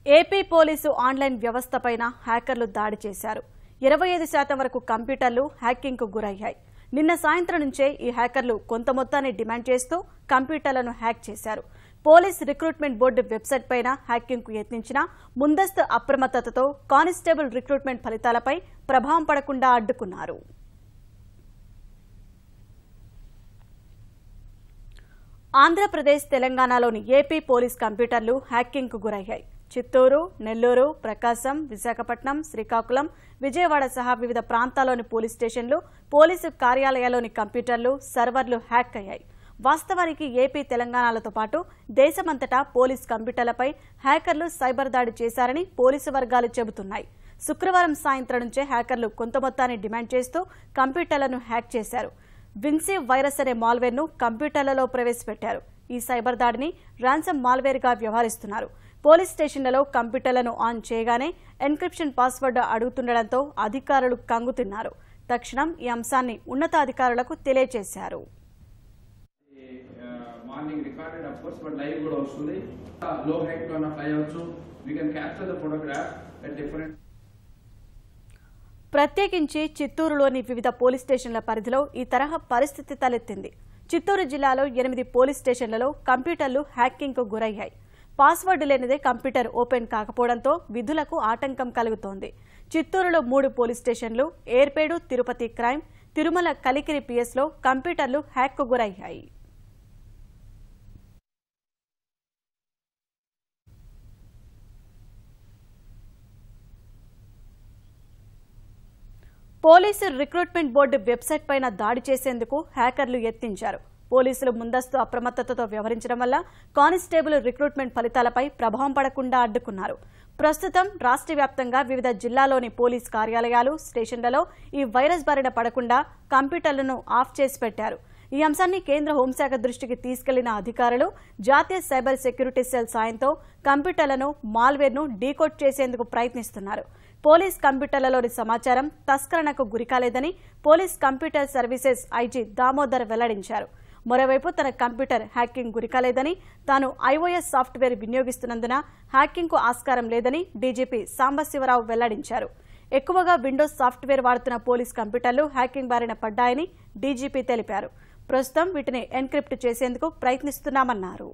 AP police online వ్యవస్థపైన హ్యాకర్లు దాడి చేశారు. 25% వరకు కంప్యూటర్లు హ్యాకింగ్కు గురయ్యాయి. నిన్న సాయంత్రం నుంచే ఈ హ్యాకర్లు కొంత మొత్తాన్ని డిమాండ్ చేస్తూ కంప్యూటర్లను హ్యాక్ చేశారు. పోలీస్ రిక్రూట్మెంట్ బోర్డు వెబ్సైట్ పైన హ్యాకింగ్కు యత్నించిన ముందస్తు అప్రమత్తతతో కానిస్టేబుల్ రిక్రూట్మెంట్ ఫలితాలపై ప్రభావం పడకుండా అడ్డుకున్నారు. ఆంధ్రప్రదేశ్, తెలంగాణలోని ఏపీ పోలీస్ కంప్యూటర్లు హ్యాకింగ్కు గురయ్యాయి. చిత్తూరు, నెల్లూరు, ప్రకాశం, విశాఖపట్నం, శ్రీకాకుళం, విజయవాడ సహా వివిధ ప్రాంతాల్లోని పోలీస్ స్టేషన్లు, పోలీసు కార్యాలయాల్లోని కంప్యూటర్లు, సర్వర్లు హ్యాక్ అయ్యాయి. వాస్తవానికి ఏపీ, తెలంగాణలతో పాటు దేశమంతటా పోలీస్ కంప్యూటర్లపై హ్యాకర్లు సైబర్ దాడి చేశారని పోలీసు వర్గాలు చెబుతున్నాయి. శుక్రవారం సాయంత్రం నుంచే హ్యాకర్లు కొంత మొత్తాన్ని డిమాండ్ చేస్తూ కంప్యూటర్లను హ్యాక్ చేశారు. విన్సివ్ వైరస్ అనే మాల్వేర్ను కంప్యూటర్లలో ప్రవేశపెట్టారు. ఈ సైబర్ దాడిని ర్యాన్సమ్ మాల్వేర్గా వ్యవహరిస్తున్నారు. పోలీస్ స్టేషన్లలో కంప్యూటర్లను ఆన్ చేయగానే ఎన్క్రిప్షన్ పాస్వర్డ్ అడుగుతుండటంతో అధికారులు కంగుతున్నారు. తక్షణం ఈ అంశాన్ని ఉన్నతాధికారులకు తెలియజేశారు. ప్రత్యేకించి చిత్తూరులోని వివిధ పోలీస్ స్టేషన్ల పరిధిలో ఈ తరహా పరిస్థితి తలెత్తింది. చిత్తూరు జిల్లాలో 8 పోలీస్ స్టేషన్లలో కంప్యూటర్లు హ్యాకింగ్కు గురయ్యాయి. పాస్వర్డ్ లేనిదే కంప్యూటర్ ఓపెన్ కాకపోవడంతో విధులకు ఆటంకం కలుగుతోంది. చిత్తూరులో 3 పోలీస్ స్టేషన్లు, ఏర్పేడు, తిరుపతి క్రైమ్, తిరుమల కలికిరి పిఎస్లో కంప్యూటర్లు హ్యాక్కు గురయ్యాయి. పోలీసు రిక్రూట్మెంట్ బోర్డు వెబ్సైట్ పైన దాడి చేసేందుకు హ్యాకర్లు యత్నించారు. పోలీసులు ముందస్తు అప్రమత్తతతో వ్యవహరించడం వల్ల కానిస్టేబుల్ రిక్రూట్మెంట్ ఫలితాలపై ప్రభావం పడకుండా అడ్డుకున్నారు. ప్రస్తుతం రాష్ట్ర వ్యాప్తంగా వివిధ జిల్లాల్లోని పోలీస్ కార్యాలయాలు, స్టేషన్లలో ఈ వైరస్ బారిన పడకుండా కంప్యూటర్లను ఆఫ్ చేసి పెట్టారు. ఈ అంశాన్ని కేంద్ర హోంశాఖ దృష్టికి తీసుకెళ్లిన అధికారులు జాతీయ సైబర్ సెక్యూరిటీ సెల్ సాయంతో కంప్యూటర్లను, మాల్వేర్ను డీకోడ్ చేసేందుకు ప్రయత్నిస్తున్నారు. పోలీస్ కంప్యూటర్లలోని సమాచారం తస్కరణకు గురికాలేదని police computer services IG Damodar వెల్లడించారు. మరోవైపు తన కంప్యూటర్ హ్యాకింగ్ గురికాలేదని, తాను ఐఓఎస్ సాఫ్ట్వేర్ వినియోగిస్తున్నందున హ్యాకింగ్కు ఆస్కారం లేదని డీజీపీ సాంబశివరావు వెల్లడించారు. ఎక్కువగా విండోస్ సాఫ్ట్వేర్ వాడుతున్న పోలీస్ కంప్యూటర్లు హ్యాకింగ్ బారిన పడ్డాయని డీజీపీ తెలిపారు. ప్రస్తుతం వీటిని ఎన్క్రిప్ట్ చేసేందుకు ప్రయత్నిస్తున్నామన్నారు.